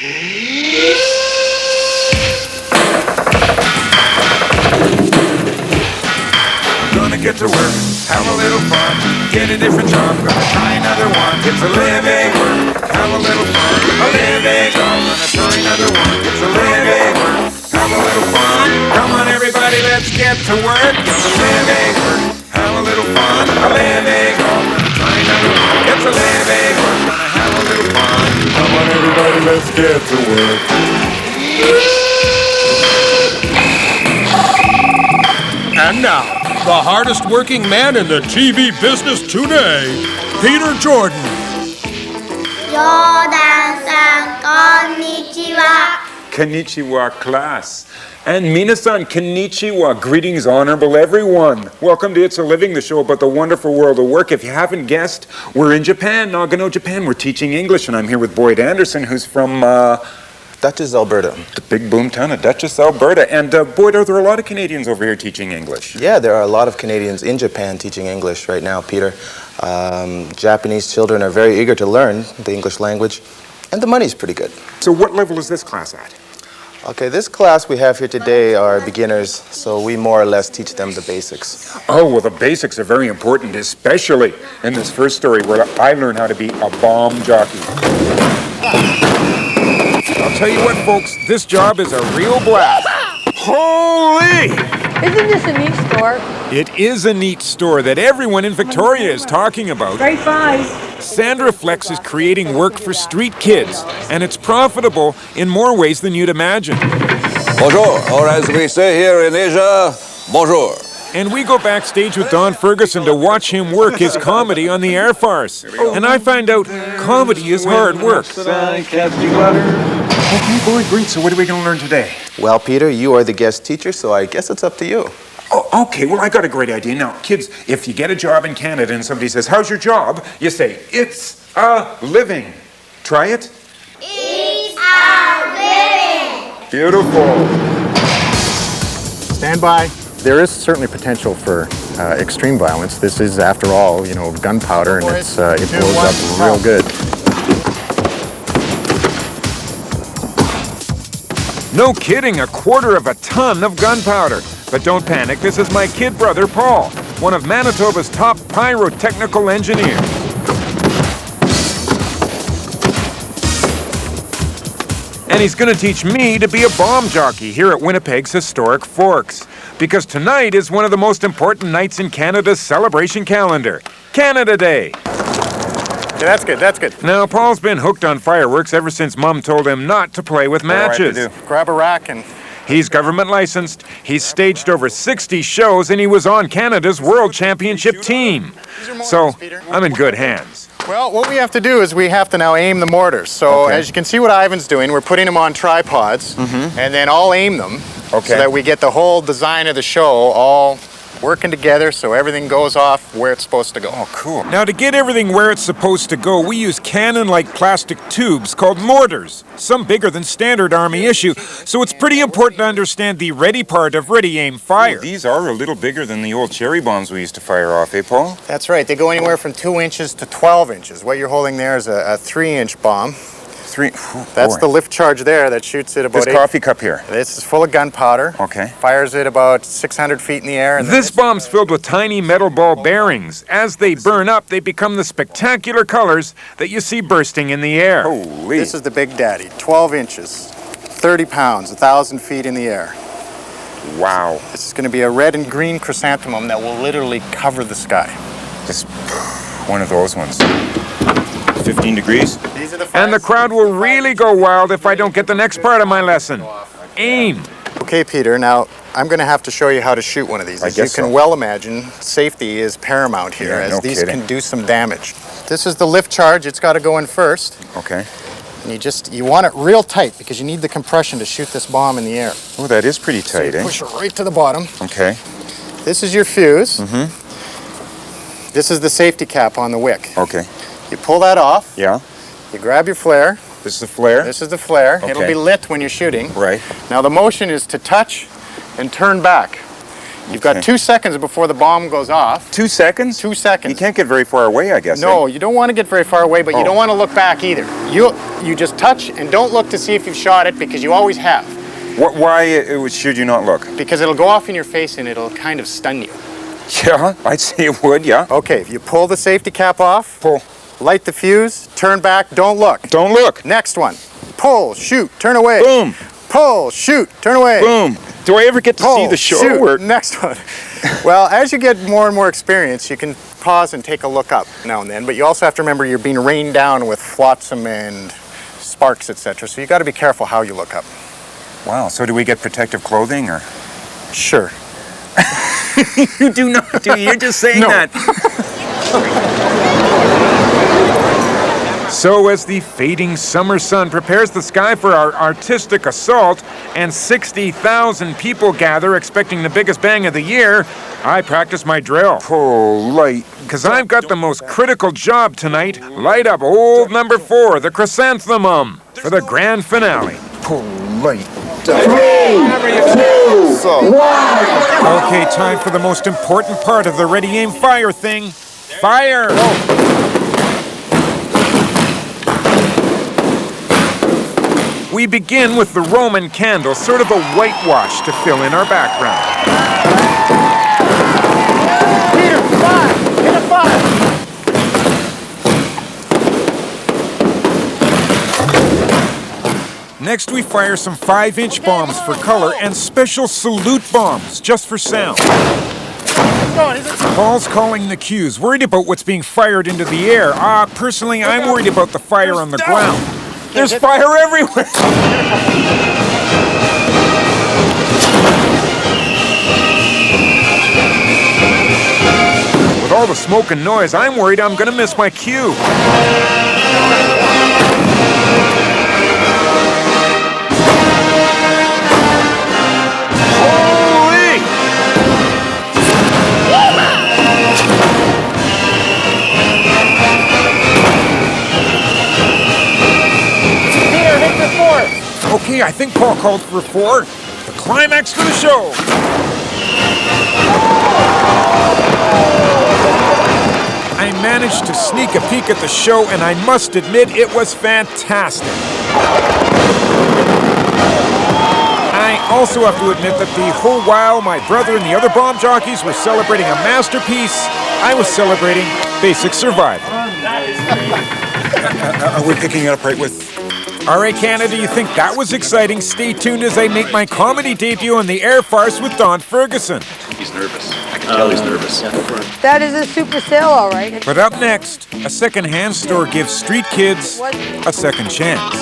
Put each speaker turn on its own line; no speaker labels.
Gonna get to work, have a little fun, get a different job, gonna try another one. It's a living work, have a little fun, a living job, gonna try another one. It's a living work, have a little fun. Come on everybody, let's get to work. It's a living work, have a little fun, a living job, gonna try another one. It's a living work, gonna have a little fun. Come on everybody, let's get to work.
And now, the hardest working man in the TV business today, Peter Jordan.
Jordan-san, konnichiwa.
Konnichiwa, class. And Minasan, konnichiwa. Greetings, honorable everyone. Welcome to It's a Living, the show about the wonderful world of work. If you haven't guessed, we're in Japan, Nagano, Japan. We're teaching English, and I'm here with Boyd Anderson, who's from,
Dutchess, Alberta.
the big boom town of Dutchess, Alberta. And, Boyd, are there a lot of Canadians over here teaching English?
Yeah, there are a lot of Canadians in Japan teaching English right now, Peter. Japanese children are very eager to learn the English language, and the money's pretty good.
So what level is this class at?
Okay, this class we have here today are beginners, so we more or less teach them the basics.
Oh, well, the basics are very important, especially in this first story where I learn how to be a bomb jockey. I'll tell you what, folks, this job is a real blast. Holy!
Isn't this a neat store?
It is a neat store that everyone in Victoria is talking about.
Great buys.
Sandra Flex is creating work for street kids, and it's profitable in more ways than you'd imagine.
Bonjour, or as we say here in Asia, bonjour.
And we go backstage with Don Ferguson to watch him work his comedy on the air farce. And I find out comedy is hard work. Okay, Boyd, great. So what are we going to learn today?
Well, Peter, you are the guest teacher, so I guess it's up to you.
Oh, okay, well, I got a great idea. Now, kids, if you get a job in Canada and somebody says, how's your job? You say, it's a living. Try it.
It's a living.
Beautiful.
Stand by. There is certainly potential for extreme violence. This is, after all, gunpowder, and it blows up real good.
No kidding, 1/4 of a ton of gunpowder. But don't panic, this is my kid brother, Paul, one of Manitoba's top pyrotechnical engineers. And he's going to teach me to be a bomb jockey here at Winnipeg's historic Forks. Because tonight is one of the most important nights in Canada's celebration calendar, Canada Day.
Yeah, that's good, that's good.
Now, Paul's been hooked on fireworks ever since Mom told him not to play with matches.
Grab a rack and...
He's government licensed, he's staged over 60 shows, and he was on Canada's World Championship team. So, I'm in good hands.
Well, what we have to do is we have to now aim the mortars. So,
Okay.
as you can see what Ivan's doing, we're putting them on tripods, and then I'll aim them so that we get the whole design of the show all working together so everything goes off where it's supposed to go.
Oh, cool. Now, to get everything where it's supposed to go, we use cannon-like plastic tubes called mortars, some bigger than standard Army issue, so it's pretty important to understand the ready part of ready, aim, fire. These are a little bigger than the old cherry bombs we used to fire off, Paul?
That's right. They go anywhere from 2 inches to 12 inches. What you're holding there is a 3-inch bomb. That's the lift charge there that shoots it about
This coffee cup here.
This is full of gunpowder.
Okay.
Fires it about 600 feet in the air. And
This bomb's filled with tiny metal ball bearings. As they burn up, they become the spectacular colors that you see bursting in the air. Holy.
This is the Big Daddy, 12 inches, 30 pounds, 1,000 feet in the air.
Wow.
This is going to be a red and green chrysanthemum that will literally cover the sky.
Just one of those ones. 15 degrees.
These are the
And the crowd will really go wild if I don't get the next part of my lesson. Aim.
Okay, Peter, now I'm going to have to show you how to shoot one of these. As you can well imagine, safety is paramount here, as these can do some damage. This is the lift charge. It's got to go in first.
Okay.
And you want it real tight because you need the compression to shoot this bomb in the air.
Oh, that is pretty tight,
So you push it right to the bottom.
Okay.
This is your fuse. This is the safety cap on the wick.
Okay.
You pull that off.
Yeah.
You grab your flare.
This is the flare?
This is the flare.
Okay.
It'll be lit when you're shooting.
Right.
Now the motion is to touch and turn back. You've got 2 seconds before the bomb goes off.
2 seconds?
2 seconds.
You can't get very far away, I guess.
No, you don't want to get very far away, but you don't want to look back either. You just touch and don't look to see if you've shot it, because you always have.
Why should you not look?
Because it'll go off in your face and it'll kind of stun you.
Yeah, I'd say it would, yeah.
Okay, if you pull the safety cap off,
Pull.
light the fuse, turn back, don't look.
Don't look.
Next one. Pull, shoot, turn away.
Boom.
Pull, shoot, turn away.
Boom. Do I ever get to
Pull,
see the show?
shoot.
Or...
Next one. Well, as you get more and more experience, you can pause and take a look up now and then, but you also have to remember you're being rained down with flotsam and sparks, etc. So you got to be careful how you look up.
Wow, so do we get protective clothing, or?
Sure.
You do not, do you? You're just saying
No.
that.
So as the fading summer sun prepares the sky for our artistic assault and 60,000 people gather expecting the biggest bang of the year, I practice my drill.
Polite.
Because I've got the most critical job tonight. Light up old number 4, the chrysanthemum, for the grand finale.
Polite.
Okay, time for the most important part of the ready, aim, fire thing. Fire! We begin with the Roman candle, sort of a whitewash to fill in our background.
Peter, fire! Hit a fire!
Next, we fire some 5-inch bombs for color and special salute bombs just for sound. Paul's calling the cues, worried about what's being fired into the air. Personally, I'm worried about the fire on the ground.
There's fire everywhere.
With all the smoke and noise, I'm worried I'm gonna miss my cue. Holy!
Peter, hit the 4th!
Okay, I think Paul called for 4. The climax to the show. I managed to sneak a peek at the show, and I must admit it was fantastic. I also have to admit that the whole while my brother and the other bomb jockeys were celebrating a masterpiece, I was celebrating basic survival.
Are we picking it up right with...
R.A. Canada, you think that was exciting? Stay tuned as I make my comedy debut on the Air Farce with Don Ferguson.
He's nervous. I can tell he's nervous.
That is a super sale, all right.
But up next, a second-hand store gives street kids a second chance.